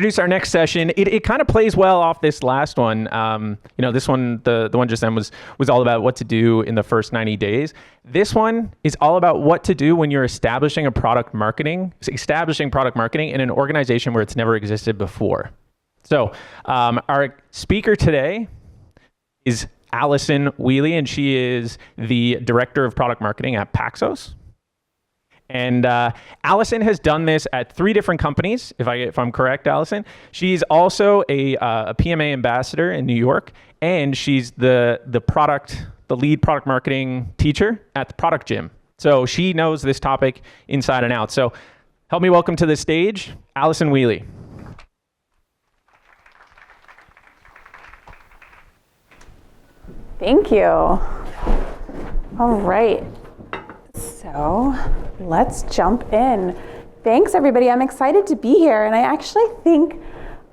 introduce our next session. It kind of plays well off this last one. This one, the one just then was all about what to do in the first 90 days. This one is all about what to do when you're establishing product marketing in an organization where it's never existed before. So our speaker today is Allison Wheely, and she is the Director of Product Marketing at Paxos. And Allison has done this at 3 different companies, if I'm correct, Allison. She's also a PMA ambassador in New York, and she's the lead product marketing teacher at the Product Gym. So she knows this topic inside and out. So help me welcome to the stage, Allison Wheely. Thank you. All right. So let's jump in. Thanks, everybody. I'm excited to be here. And I actually think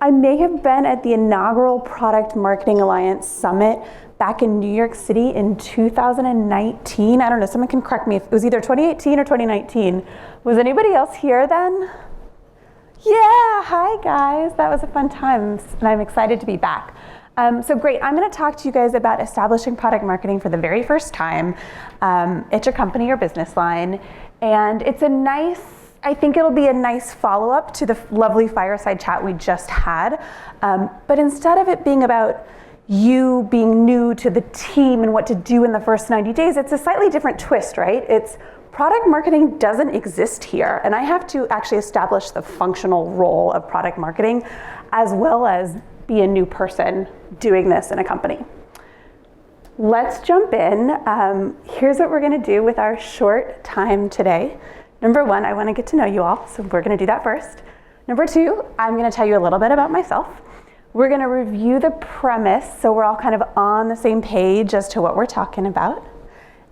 I may have been at the inaugural Product Marketing Alliance Summit back in New York City in 2019. I don't know, someone can correct me if it was either 2018 or 2019. Was anybody else here then? Yeah, hi guys. That was a fun time, and I'm excited to be back. So great, I'm going to talk to you guys about establishing product marketing for the very first time at your company or business line. And I think it'll be a nice follow-up to the lovely fireside chat we just had. But instead of it being about you being new to the team and what to do in the first 90 days, it's a slightly different twist, right? It's product marketing doesn't exist here. And I have to actually establish the functional role of product marketing as well as be a new person doing this in a company. Let's jump in. Here's what we're going to do with our short time today. Number 1, I want to get to know you all, so we're going to do that first. Number 2, I'm going to tell you a little bit about myself. We're going to review the premise so we're all kind of on the same page as to what we're talking about.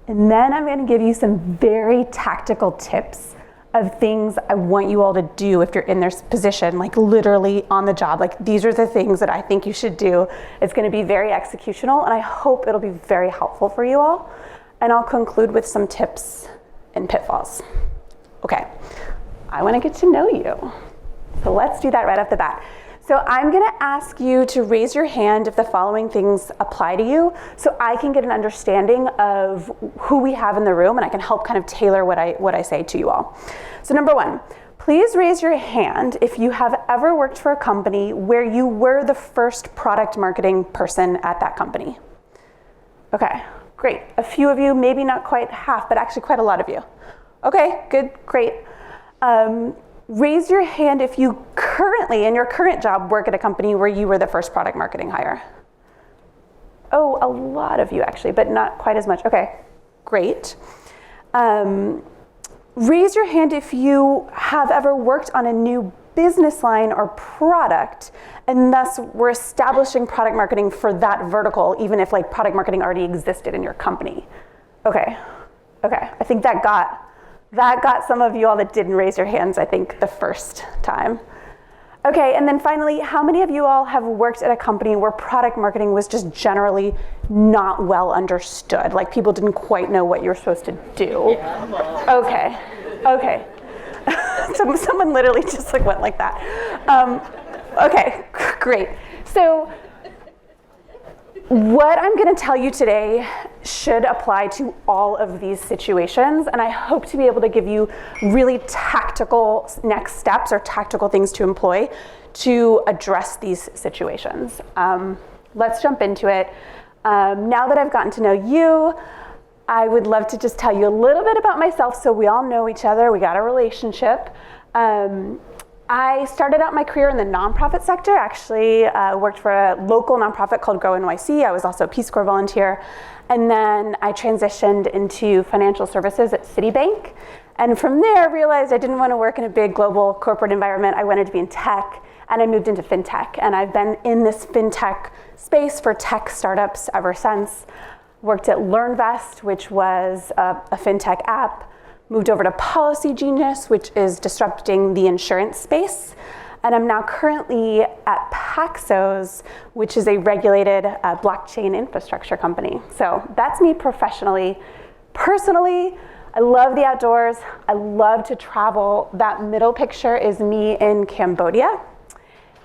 And then I'm going to give you some very tactical tips of things I want you all to do if you're in this position, like literally on the job. Like these are the things that I think you should do. It's going to be very executional, and I hope it'll be very helpful for you all. And I'll conclude with some tips and pitfalls. Okay, I want to get to know you. So let's do that right off the bat. So I'm going to ask you to raise your hand if the following things apply to you, so I can get an understanding of who we have in the room, and I can help kind of tailor what I say to you all. So number 1, please raise your hand if you have ever worked for a company where you were the first product marketing person at that company. Okay, great. A few of you, maybe not quite half, but actually quite a lot of you. Okay, good, great. Raise your hand if you currently, in your current job, work at a company where you were the first product marketing hire. Oh, a lot of you actually, but not quite as much. Okay, great. Raise your hand if you have ever worked on a new business line or product, and thus we're establishing product marketing for that vertical, even if like product marketing already existed in your company. Okay, I think that got some of you all that didn't raise your hands, I think, the first time. Okay, and then finally, how many of you all have worked at a company where product marketing was just generally not well understood? Like people didn't quite know what you were supposed to do? Yeah. Okay. So someone literally just like went like that. Okay, great. So what I'm going to tell you today should apply to all of these situations, and I hope to be able to give you really tactical next steps or tactical things to employ to address these situations. Let's jump into it. Now that I've gotten to know you, I would love to just tell you a little bit about myself so we all know each other, we got a relationship. I started out my career in the nonprofit sector, actually worked for a local nonprofit called Grow NYC. I was also a Peace Corps volunteer. And then I transitioned into financial services at Citibank. And from there, I realized I didn't want to work in a big global corporate environment. I wanted to be in tech, and I moved into fintech. And I've been in this fintech space for tech startups ever since. Worked at LearnVest, which was a fintech app. Moved over to Policy Genius, which is disrupting the insurance space. And I'm now currently at Paxos, which is a regulated blockchain infrastructure company. So that's me professionally. Personally, I love the outdoors. I love to travel. That middle picture is me in Cambodia.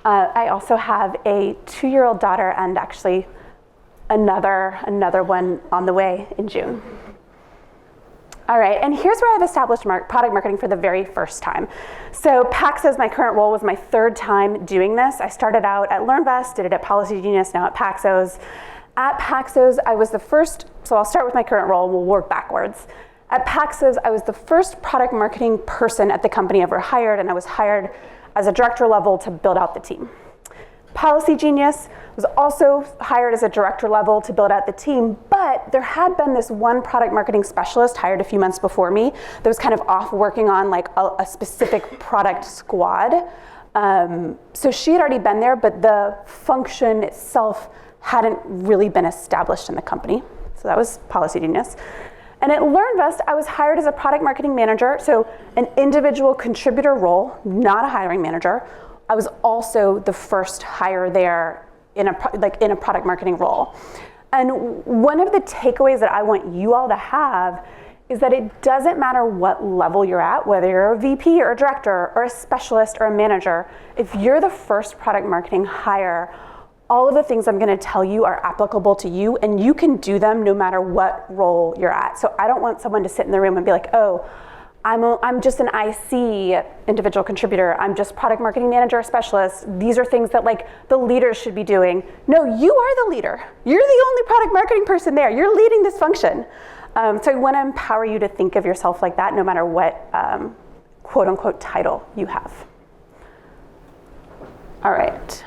I also have a 2-year-old daughter and actually another one on the way in June. All right, and here's where I've established product marketing for the very first time. So Paxos, my current role, was my 3rd time doing this. I started out at LearnVest, did it at Policy Genius, now at Paxos. At Paxos, I was the first, so I'll start with my current role and we'll work backwards. At Paxos, I was the first product marketing person at the company ever hired, and I was hired as a director level to build out the team. Policy Genius was also hired as a director level to build out the team, but there had been this one product marketing specialist hired a few months before me that was kind of off working on like a specific product squad. So she had already been there, but the function itself hadn't really been established in the company. So that was Policy Genius. And at LearnVest, I was hired as a product marketing manager, so an individual contributor role, not a hiring manager. I was also the first hire there in a product marketing role. And one of the takeaways that I want you all to have is that it doesn't matter what level you're at, whether you're a VP or a director or a specialist or a manager, if you're the first product marketing hire, all of the things I'm gonna tell you are applicable to you, and you can do them no matter what role you're at. So I don't want someone to sit in the room and be like, oh, I'm just an IC, individual contributor. I'm just product marketing manager or specialist. These are things that like the leaders should be doing. No, you are the leader. You're the only product marketing person there. You're leading this function. So I want to empower you to think of yourself like that, no matter what quote unquote title you have. All right.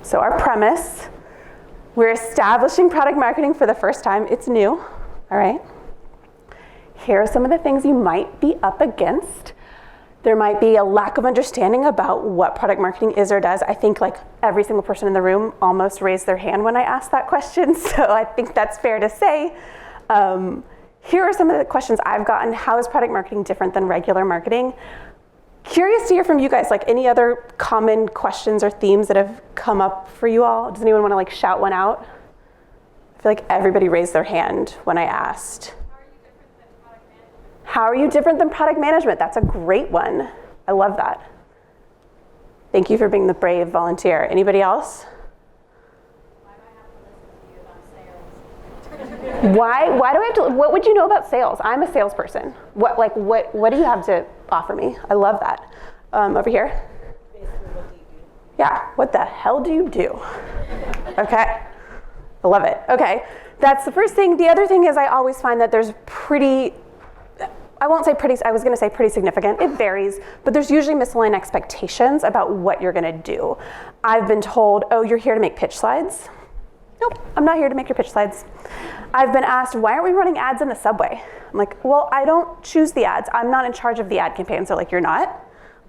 So our premise, we're establishing product marketing for the first time. It's new, all right? Here are some of the things you might be up against. There might be a lack of understanding about what product marketing is or does. I think like every single person in the room almost raised their hand when I asked that question, so I think that's fair to say. Here are some of the questions I've gotten. How is product marketing different than regular marketing? Curious to hear from you guys, like any other common questions or themes that have come up for you all? Does anyone want to like shout one out? I feel like everybody raised their hand when I asked. How are you different than product management? That's a great one. I love that. Thank you for being the brave volunteer. Anybody else? Why do I have to, what would you know about sales? I'm a salesperson. What do you have to offer me? I love that. Over here. Basically, what do you do? Yeah, what the hell do you do? Okay, I love it. Okay, that's the first thing. The other thing is I always find that there's I was gonna say pretty significant, it varies, but there's usually misaligned expectations about what you're gonna do. I've been told, oh, you're here to make pitch slides. Nope, I'm not here to make your pitch slides. I've been asked, why aren't we running ads in the subway? I'm like, well, I don't choose the ads. I'm not in charge of the ad campaign. So like, you're not?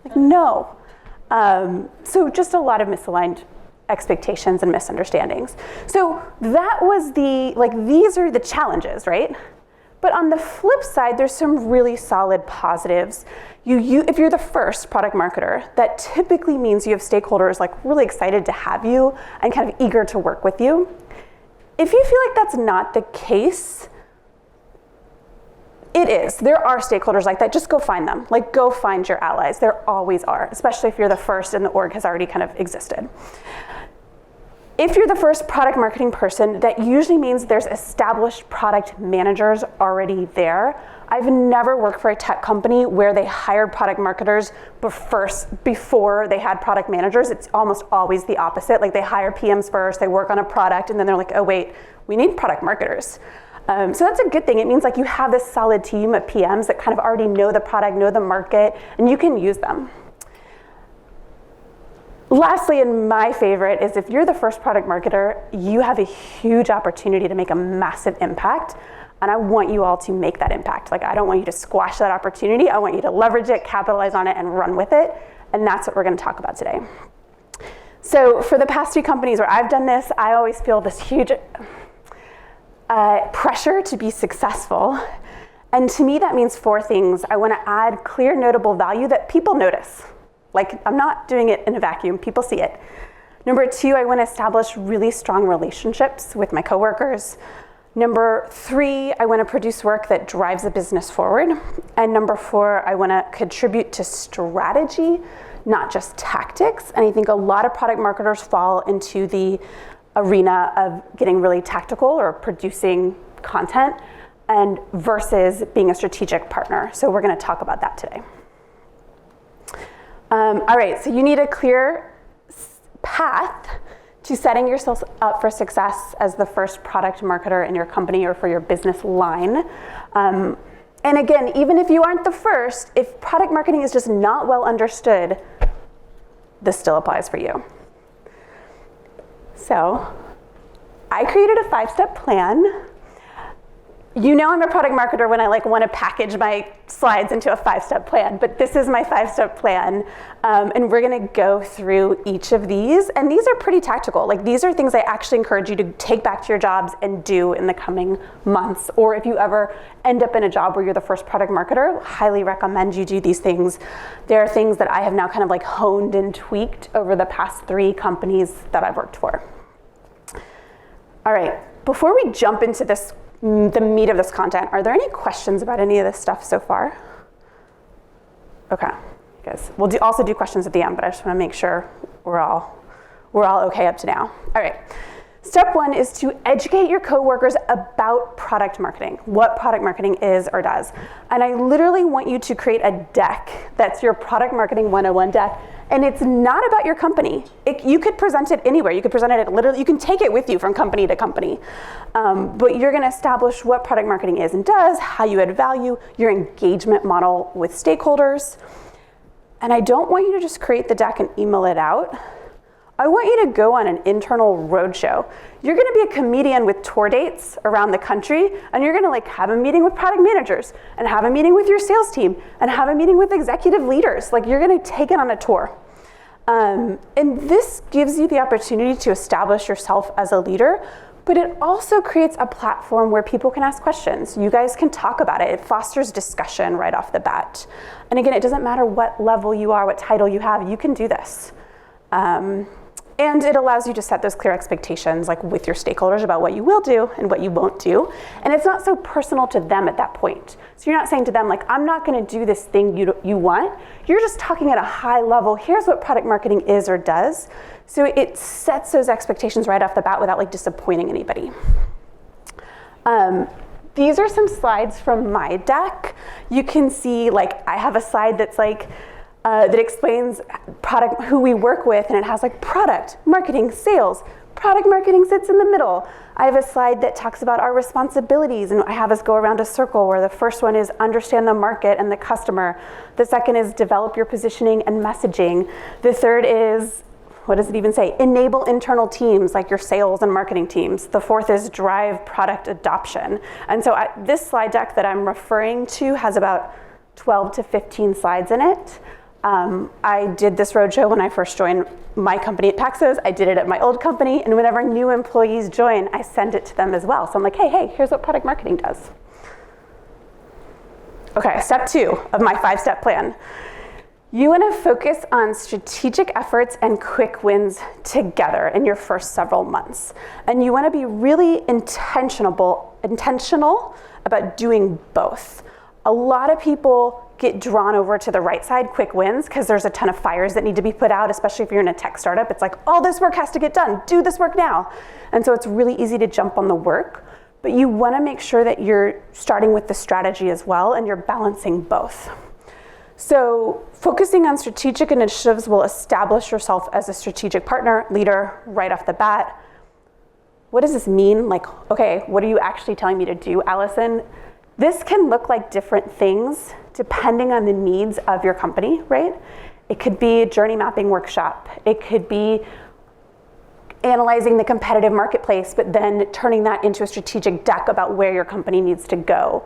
I'm like, no. So just a lot of misaligned expectations and misunderstandings. So that was these are the challenges, right? But on the flip side, there's some really solid positives. If you're the first product marketer, that typically means you have stakeholders like really excited to have you and kind of eager to work with you. If you feel like that's not the case, it is. There are stakeholders like that. Just go find them. Like, go find your allies. There always are, especially if you're the first and the org has already kind of existed. If you're the first product marketing person, that usually means there's established product managers already there. I've never worked for a tech company where they hired product marketers before they had product managers. It's almost always the opposite. Like, they hire PMs first, they work on a product, and then they're like, oh wait, we need product marketers. So that's a good thing. It means like you have this solid team of PMs that kind of already know the product, know the market, and you can use them. Lastly, and my favorite, is if you're the first product marketer, you have a huge opportunity to make a massive impact, and I want you all to make that impact. Like, I don't want you to squash that opportunity. I want you to leverage it, capitalize on it, and run with it, and that's what we're gonna talk about today. So for the past 2 companies where I've done this, I always feel this huge pressure to be successful, and to me that means 4 things. I wanna add clear, notable value that people notice. Like, I'm not doing it in a vacuum, people see it. Number 2, I want to establish really strong relationships with my coworkers. Number 3, I want to produce work that drives the business forward. And number 4, I want to contribute to strategy, not just tactics. And I think a lot of product marketers fall into the arena of getting really tactical or producing content and versus being a strategic partner. So we're going to talk about that today. All right, so you need a clear path to setting yourself up for success as the first product marketer in your company or for your business line. And again, even if you aren't the first, if product marketing is just not well understood, this still applies for you. So I created a 5-step plan. You know I'm a product marketer when I want to package my slides into a 5-step plan, but this is my 5-step plan, and we're going to go through each of these, and these are pretty tactical. These are things I actually encourage you to take back to your jobs and do in the coming months, or if you ever end up in a job where you're the first product marketer, highly recommend you do these things. There are things that I have now kind of honed and tweaked over the past 3 companies that I've worked for. All right, before we jump into the meat of this content, are there any questions about any of this stuff so far? Okay, guys. We'll also do questions at the end, but I just want to make sure we're all okay up to now. All right. Step 1 is to educate your coworkers about product marketing, what product marketing is or does. And I literally want you to create a deck that's your product marketing 101 deck. And it's not about your company. You could present it anywhere. You could present it you can take it with you from company to company. But you're gonna establish what product marketing is and does, how you add value, your engagement model with stakeholders. And I don't want you to just create the deck and email it out. I want you to go on an internal roadshow. You're gonna be a comedian with tour dates around the country, and you're gonna have a meeting with product managers, and have a meeting with your sales team, and have a meeting with executive leaders. You're gonna take it on a tour. And this gives you the opportunity to establish yourself as a leader, but it also creates a platform where people can ask questions. You guys can talk about it. It fosters discussion right off the bat. And again, it doesn't matter what level you are, what title you have, you can do this. And it allows you to set those clear expectations with your stakeholders about what you will do and what you won't do. And it's not so personal to them at that point. So you're not saying to them I'm not gonna do this thing you want. You're just talking at a high level, here's what product marketing is or does. So it sets those expectations right off the bat without disappointing anybody. These are some slides from my deck. You can see I have a slide that's that explains who we work with, and it has product, marketing, sales. Product marketing sits in the middle. I have a slide that talks about our responsibilities, and I have us go around a circle where the first one is understand the market and the customer. The second is develop your positioning and messaging. The third is, what does it even say? Enable internal teams like your sales and marketing teams. The fourth is drive product adoption. And so this slide deck that I'm referring to has about 12 to 15 slides in it. I did this roadshow when I first joined my company at Paxos. I did it at my old company, and whenever new employees join, I send it to them as well. So I'm hey, here's what product marketing does. Okay, step 2 of my 5-step plan. You want to focus on strategic efforts and quick wins together in your first several months. And you want to be really intentional about doing both. A lot of people get drawn over to the right side, quick wins, because there's a ton of fires that need to be put out, especially if you're in a tech startup. It's all this work has to get done. Do this work now. And so it's really easy to jump on the work, but you want to make sure that you're starting with the strategy as well, and you're balancing both. So focusing on strategic initiatives will establish yourself as a strategic partner, leader, right off the bat. What does this mean? Okay, what are you actually telling me to do, Allison? This can look like different things depending on the needs of your company, right? It could be a journey mapping workshop. It could be analyzing the competitive marketplace, but then turning that into a strategic deck about where your company needs to go.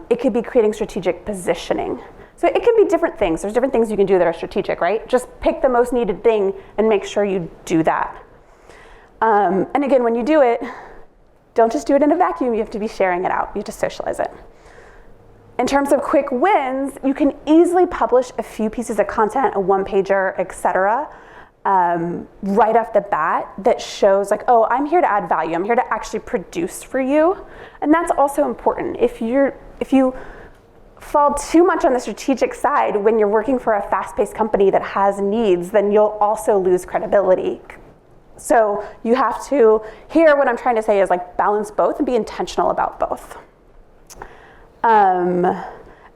It could be creating strategic positioning. So it can be different things. There's different things you can do that are strategic, right? Just pick the most needed thing and make sure you do that. And again, when you do it, don't just do it in a vacuum. You have to be sharing it out. You have to socialize it. In terms of quick wins, you can easily publish a few pieces of content, a one-pager, etc. right off the bat that shows like, oh, I'm here to add value. I'm here to actually produce for you. And that's also important. If you fall too much on the strategic side when you're working for a fast-paced company that has needs, then you'll also lose credibility. So you have to, here what I'm trying to say is like balance both and be intentional about both.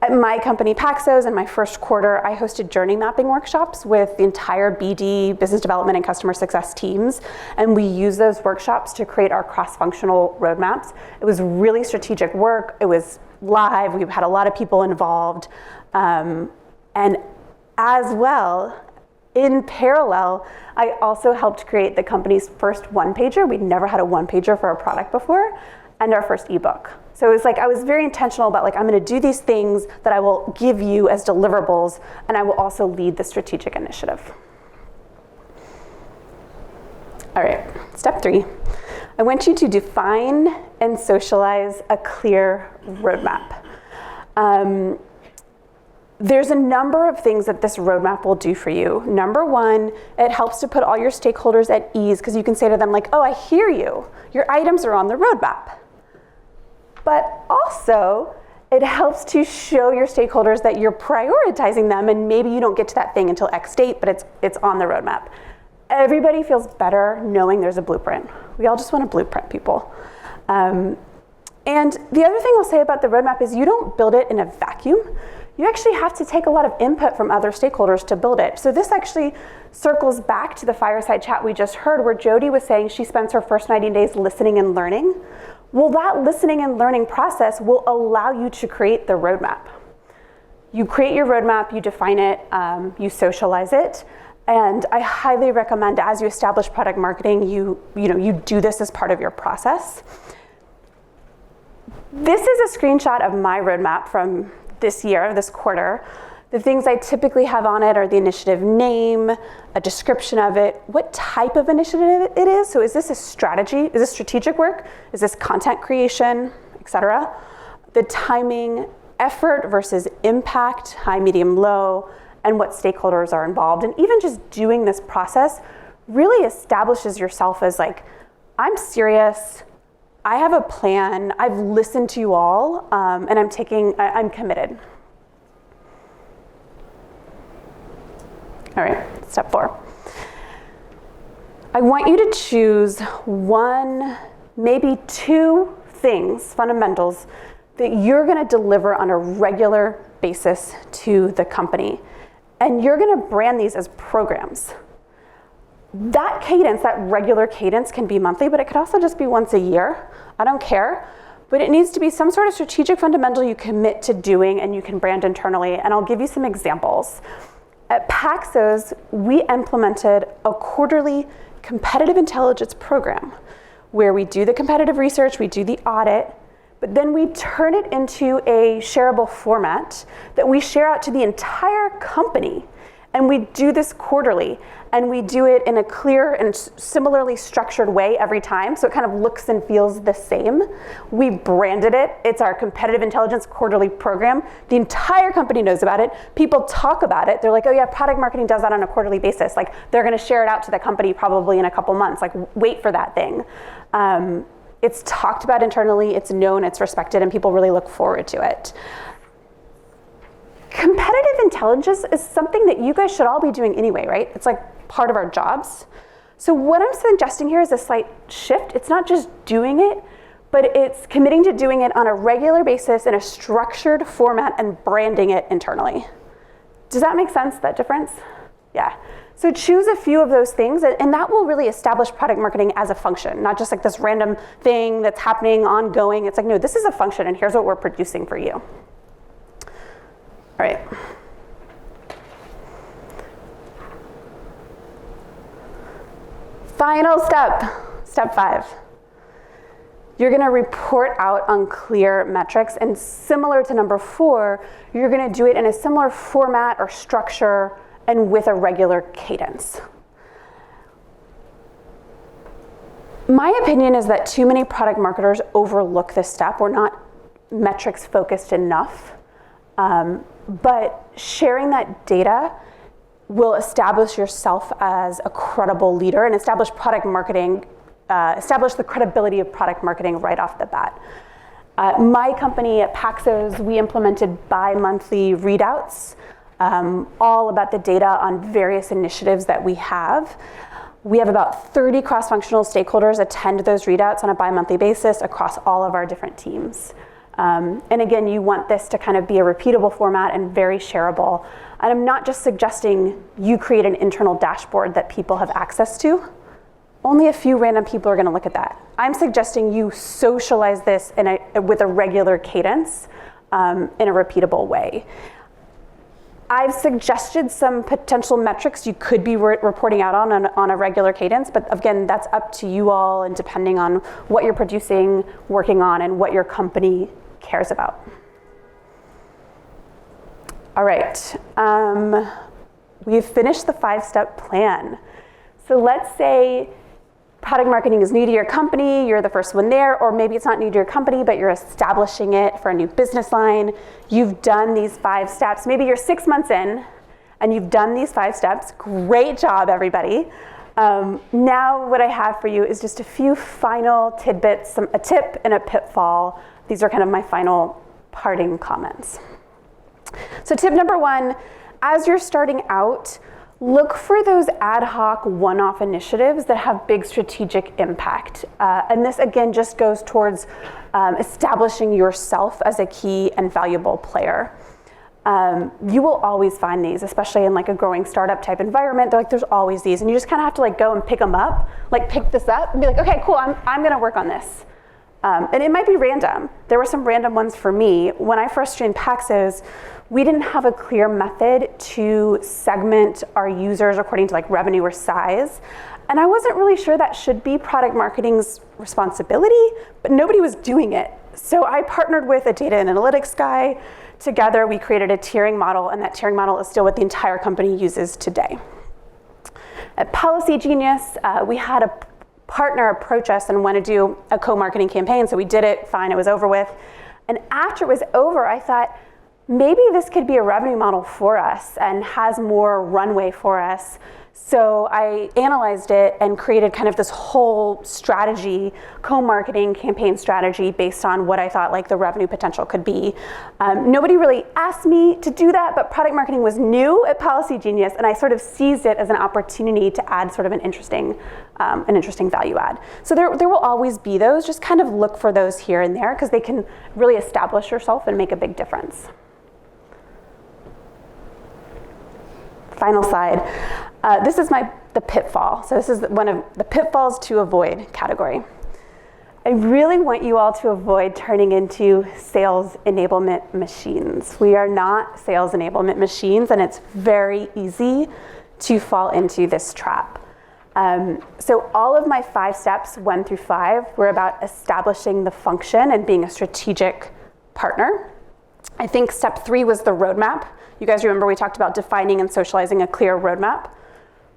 At my company, Paxos, in my first quarter, I hosted journey mapping workshops with the entire BD, business development, and customer success teams. And we used those workshops to create our cross-functional roadmaps. It was really strategic work. It was live. We had a lot of people involved. And as well, in parallel, I also helped create the company's first one-pager. We'd never had a one-pager for a product before, and our first ebook. So it was like, I was very intentional about like, I'm gonna do these things that I will give you as deliverables, and I will also lead the strategic initiative. All right, step 3. I want you to define and socialize a clear roadmap. There's a number of things that this roadmap will do for you. Number 1, it helps to put all your stakeholders at ease because you can say to them like, oh, I hear you. Your items are on the roadmap. But also, it helps to show your stakeholders that you're prioritizing them and maybe you don't get to that thing until X date, but it's on the roadmap. Everybody feels better knowing there's a blueprint. We all just want a blueprint, people. And the other thing I'll say about the roadmap is you don't build it in a vacuum. You actually have to take a lot of input from other stakeholders to build it. So this actually circles back to the fireside chat we just heard where Jody was saying she spends her first 90 days listening and learning. Well, that listening and learning process will allow you to create the roadmap. You create your roadmap, you define it, you socialize it, and I highly recommend as you establish product marketing, you do this as part of your process. This is a screenshot of my roadmap from this year, this quarter. The things I typically have on it are the initiative name, a description of it, what type of initiative it is. So is this a strategy? Is this strategic work? Is this content creation, et cetera? The timing, effort versus impact, high, medium, low, and what stakeholders are involved. And even just doing this process really establishes yourself as like, I'm serious, I have a plan, I've listened to you all, and I'm committed. All right, step 4. I want you to choose 1, maybe 2 things, fundamentals, that you're gonna deliver on a regular basis to the company. And you're gonna brand these as programs. That cadence, that regular cadence can be monthly, but it could also just be once a year. I don't care. But it needs to be some sort of strategic fundamental you commit to doing and you can brand internally. And I'll give you some examples. At Paxos, we implemented a quarterly competitive intelligence program where we do the competitive research, we do the audit, but then we turn it into a shareable format that we share out to the entire company. And we do this quarterly, and we do it in a clear and similarly structured way every time, so it kind of looks and feels the same. We branded it. It's our competitive intelligence quarterly program. The entire company knows about it. People talk about it. They're like, oh yeah, product marketing does that on a quarterly basis. Like, they're gonna share it out to the company probably in a couple months. Like, wait for that thing. It's talked about internally, it's known, it's respected, and people really look forward to it. Competitive intelligence is something that you guys should all be doing anyway, right? It's like part of our jobs. So what I'm suggesting here is a slight shift. It's not just doing it, but it's committing to doing it on a regular basis in a structured format and branding it internally. Does that make sense, that difference? Yeah. So choose a few of those things, and that will really establish product marketing as a function, not just like this random thing that's happening ongoing. It's like, no, this is a function, and here's what we're producing for you. All right. Final step, step 5. You're gonna report out on clear metrics, and similar to number 4, you're gonna do it in a similar format or structure and with a regular cadence. My opinion is that too many product marketers overlook this step. We're not metrics focused enough. But sharing that data will establish yourself as a credible leader and establish product marketing, establish the credibility of product marketing right off the bat. My company at Paxos, we implemented bi-monthly readouts, all about the data on various initiatives that we have. We have about 30 cross-functional stakeholders attend those readouts on a bi-monthly basis across all of our different teams. And again, you want this to kind of be a repeatable format and very shareable. And I'm not just suggesting you create an internal dashboard that people have access to. Only a few random people are going to look at that. I'm suggesting you socialize this with a regular cadence in a repeatable way. I've suggested some potential metrics you could be reporting out on a regular cadence, but again, that's up to you all and depending on what you're producing, working on, and what your company cares about. All right, we've finished the 5-step plan. So let's say product marketing is new to your company, you're the first one there, or maybe it's not new to your company, but you're establishing it for a new business line. You've done these 5 steps. Maybe you're 6 months in and you've done these 5 steps. Great job, everybody. Now what I have for you is just a few final tidbits, a tip and a pitfall. These are kind of my final parting comments. So tip number 1, as you're starting out, look for those ad hoc one-off initiatives that have big strategic impact. And this again just goes towards establishing yourself as a key and valuable player. You will always find these, especially in like a growing startup type environment. There's always these, and you just kind of have to like go and pick them up, like pick this up and be like, okay, cool, I'm gonna work on this. And it might be random. There were some random ones for me. When I first joined Paxos, we didn't have a clear method to segment our users according to like revenue or size. And I wasn't really sure that should be product marketing's responsibility, but nobody was doing it. So I partnered with a data and analytics guy. Together, we created a tiering model, and that tiering model is still what the entire company uses today. At Policy Genius, we had a partner approach us and want to do a co-marketing campaign. So we did it, fine, it was over with. And after it was over, I thought, maybe this could be a revenue model for us and has more runway for us. So I analyzed it and created kind of this whole strategy, co-marketing campaign strategy based on what I thought like the revenue potential could be. Nobody really asked me to do that, but product marketing was new at Policy Genius, and I sort of seized it as an opportunity to add sort of an interesting value add. So there will always be those. Just kind of look for those here and there because they can really establish yourself and make a big difference. Final slide. This is the pitfall. So this is one of the pitfalls to avoid category. I really want you all to avoid turning into sales enablement machines. We are not sales enablement machines, and it's very easy to fall into this trap. So all of my 5 steps, 1 through 5, were about establishing the function and being a strategic partner. I think step 3 was the roadmap. You guys remember we talked about defining and socializing a clear roadmap?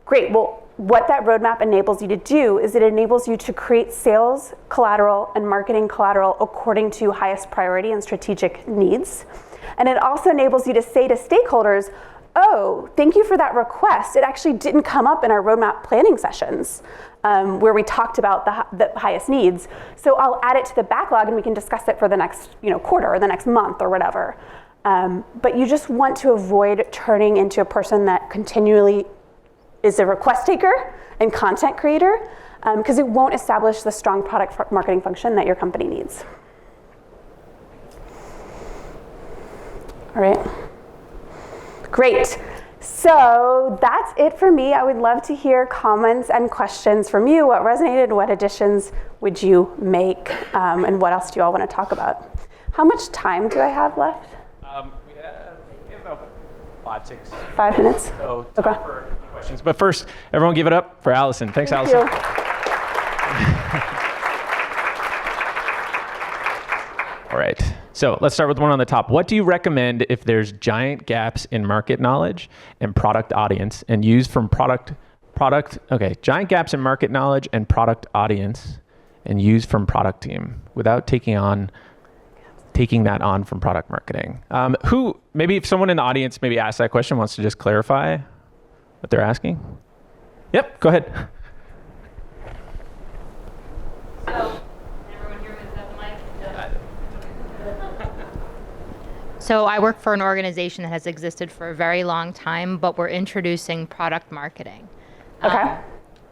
Great, well, what that roadmap enables you to do is it enables you to create sales collateral and marketing collateral according to highest priority and strategic needs. And it also enables you to say to stakeholders, oh, thank you for that request. It actually didn't come up in our roadmap planning sessions where we talked about the highest needs. So I'll add it to the backlog and we can discuss it for the next quarter or the next month or whatever. But you just want to avoid turning into a person that continually is a request taker and content creator because it won't establish the strong product marketing function that your company needs. All right. Great. So that's it for me. I would love to hear comments and questions from you. What resonated? What additions would you make? And what else do you all want to talk about? How much time do I have left? We have about 5, 6. 5 minutes? So Okay. time for questions. But first, everyone give it up for Allison. Thanks, Thank Allison. you. All right. So let's start with one on the top. What do you recommend if there's giant gaps in market knowledge and product audience and use from giant gaps in market knowledge and product audience and use from product team without taking that on from product marketing? Maybe if someone in the audience maybe asked that question, wants to just clarify what they're asking. Yep, go ahead. So, can everyone hear me without the mic? So I work for an organization that has existed for a very long time, but we're introducing product marketing. Okay.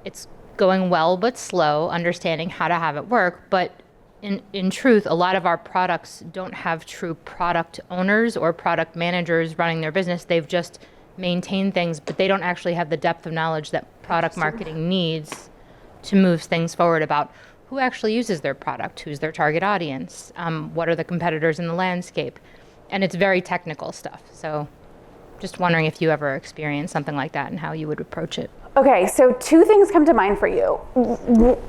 It's going well but slow, understanding how to have it work, but in truth, a lot of our products don't have true product owners or product managers running their business. They've just maintained things, but they don't actually have the depth of knowledge that product marketing needs to move things forward about who actually uses their product, who's their target audience, what are the competitors in the landscape. And it's very technical stuff. So just wondering if you ever experienced something like that and how you would approach it. Okay, so two things come to mind for you.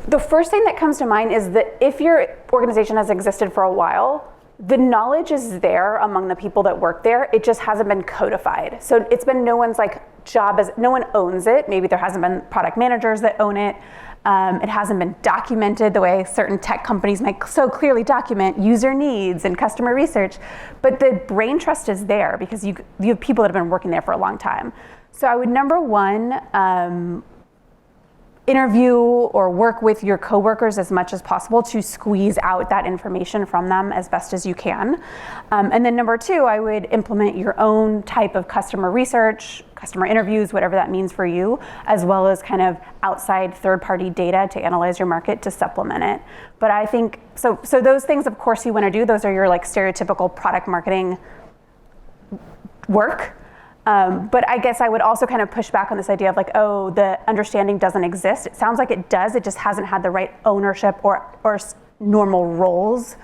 The first thing that comes to mind is that if your organization has existed for a while, the knowledge is there among the people that work there. It just hasn't been codified. So it's been no one's job, as no one owns it. Maybe there hasn't been product managers that own it. It hasn't been documented the way certain tech companies might so clearly document user needs and customer research. But the brain trust is there because you have people that have been working there for a long time. So I would, number one, interview or work with your coworkers as much as possible to squeeze out that information from them as best as you can. And then number two, I would implement your own type of customer research, customer interviews, whatever that means for you, as well as kind of outside third-party data to analyze your market to supplement it. But I think, so those things, of course, you want to do. Those are your stereotypical product marketing work. But I guess I would also kind of push back on this idea of oh, the understanding doesn't exist. It sounds like it does. It just hasn't had the right ownership or normal roles,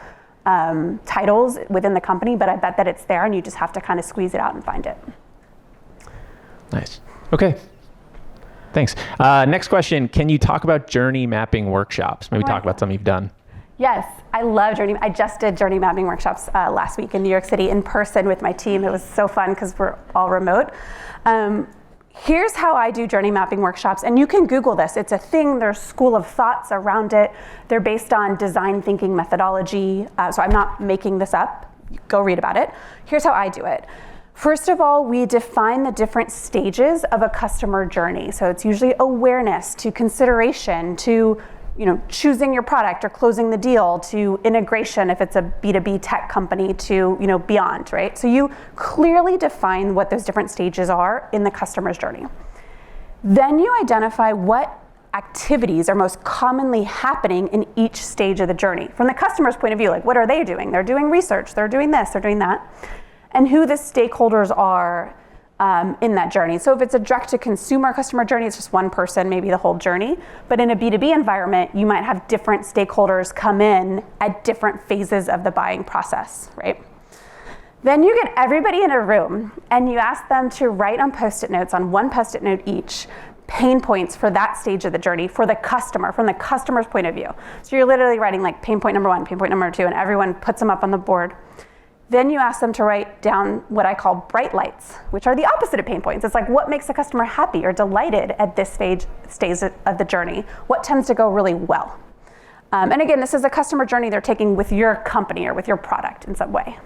titles within the company. But I bet that it's there, and you just have to kind of squeeze it out and find it. Nice. Okay. Thanks. Next question. Can you talk about journey mapping workshops? Maybe talk about something you've done. Yes, I love journey. I just did journey mapping workshops last week in New York City in person with my team. It was so fun because we're all remote. Here's how I do journey mapping workshops, and you can Google this. It's a thing. There's school of thoughts around it. They're based on design thinking methodology, so I'm not making this up. Go read about it. Here's how I do it. First of all, we define the different stages of a customer journey. So it's usually awareness to consideration to choosing your product or closing the deal to integration if it's a B2B tech company to, beyond, right? So you clearly define what those different stages are in the customer's journey. Then you identify what activities are most commonly happening in each stage of the journey. From the customer's point of view, what are they doing? They're doing research, they're doing this, they're doing that. And who the stakeholders are in that journey. So if it's a direct-to-consumer customer journey, it's just one person, maybe the whole journey. But in a B2B environment, you might have different stakeholders come in at different phases of the buying process, right? Then you get everybody in a room and you ask them to write on Post-it notes, on one Post-it note each, pain points for that stage of the journey for the customer, from the customer's point of view. So you're literally writing pain point number one, pain point number two, and everyone puts them up on the board. Then you ask them to write down what I call bright lights, which are the opposite of pain points. It's what makes a customer happy or delighted at this stage of the journey? What tends to go really well? And again, this is a customer journey they're taking with your company or with your product in some way.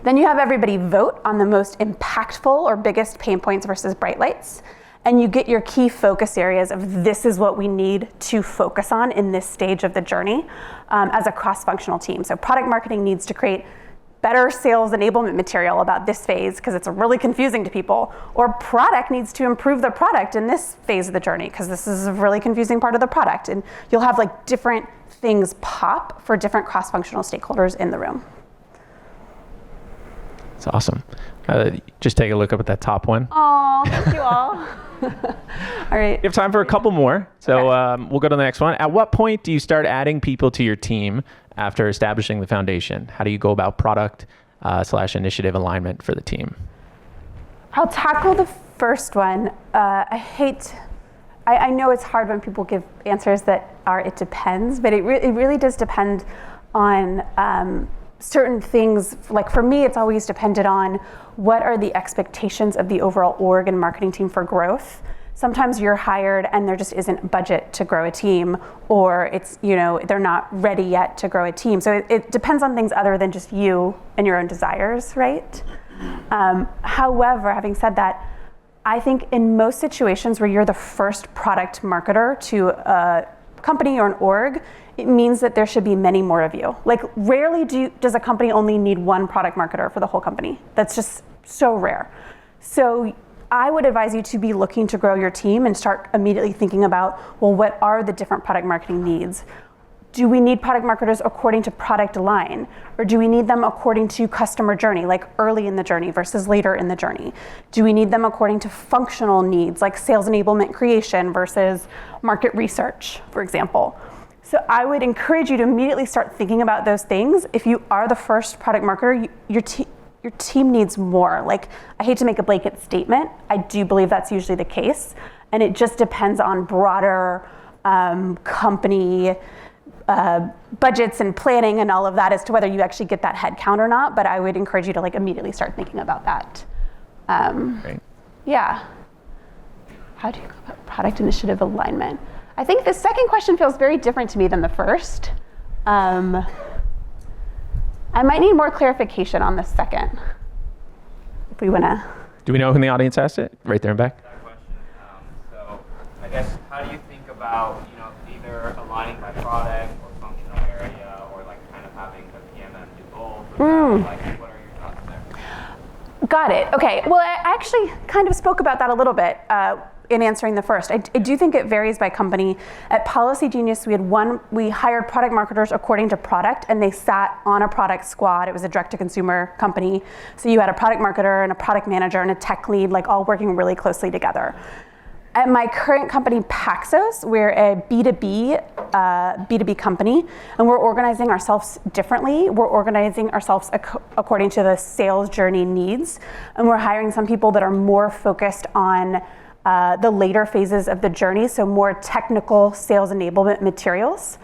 Then you have everybody vote on the most impactful or biggest pain points versus bright lights. And you get your key focus areas of this is what we need to focus on in this stage of the journey as a cross-functional team. So product marketing needs to create better sales enablement material about this phase because it's really confusing to people, or product needs to improve the product in this phase of the journey because this is a really confusing part of the product. And you'll have different things pop for different cross-functional stakeholders in the room. It's awesome. Just take a look up at that top one. Oh, thank you all. All right. We have time for a couple more. So we'll go to the next one. At what point do you start adding people to your team after establishing the foundation? How do you go about product / initiative alignment for the team? I'll tackle the first one. I know it's hard when people give answers that are it depends, but it really does depend on certain things. For me, it's always depended on what are the expectations of the overall org and marketing team for growth. Sometimes you're hired and there just isn't budget to grow a team, or it's, they're not ready yet to grow a team. So it depends on things other than just you and your own desires, right? However, having said that, I think in most situations where you're the first product marketer to a company or an org, it means that there should be many more of you. Like rarely does a company only need one product marketer for the whole company. That's just so rare. So I would advise you to be looking to grow your team and start immediately thinking about, well, what are the different product marketing needs? Do we need product marketers according to product line? Or do we need them according to customer journey, like early in the journey versus later in the journey? Do we need them according to functional needs, like sales enablement creation versus market research, for example? So I would encourage you to immediately start thinking about those things. If you are the first product marketer, your team needs more. Like, I hate to make a blanket statement. I do believe that's usually the case. And it just depends on broader company budgets and planning and all of that as to whether you actually get that head count or not. But I would encourage you to like immediately start thinking about that. Great. Yeah. How do you go about product initiative alignment? I think the second question feels very different to me than the first. I might need more clarification on the second. If we want to. Do we know who in the audience asked it? Right there in back. That question. So I guess how do you think about either aligning by product or functional area, or like kind of having the PMM do both? Or like, what are your thoughts there? Got it. Okay. Well, I actually kind of spoke about that a little bit in answering the first. I do think it varies by company. At Policy Genius, we hired product marketers according to product, and they sat on a product squad. It was a direct-to-consumer company. So you had a product marketer and a product manager and a tech lead, like all working really closely together. At my current company, Paxos, we're a B2B company, and we're organizing ourselves differently. We're organizing ourselves according to the sales journey needs, and we're hiring some people that are more focused on the later phases of the journey, so more technical sales enablement materials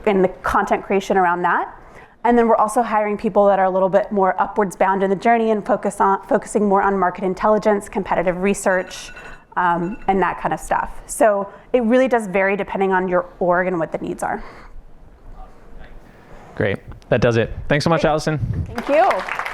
and the content creation around that. And then we're also hiring people that are a little bit more upwards bound in the journey and focusing more on market intelligence, competitive research, and that kind of stuff. So it really does vary depending on your org and what the needs are. Great. That does it. Thanks so much, Allison. Thank you.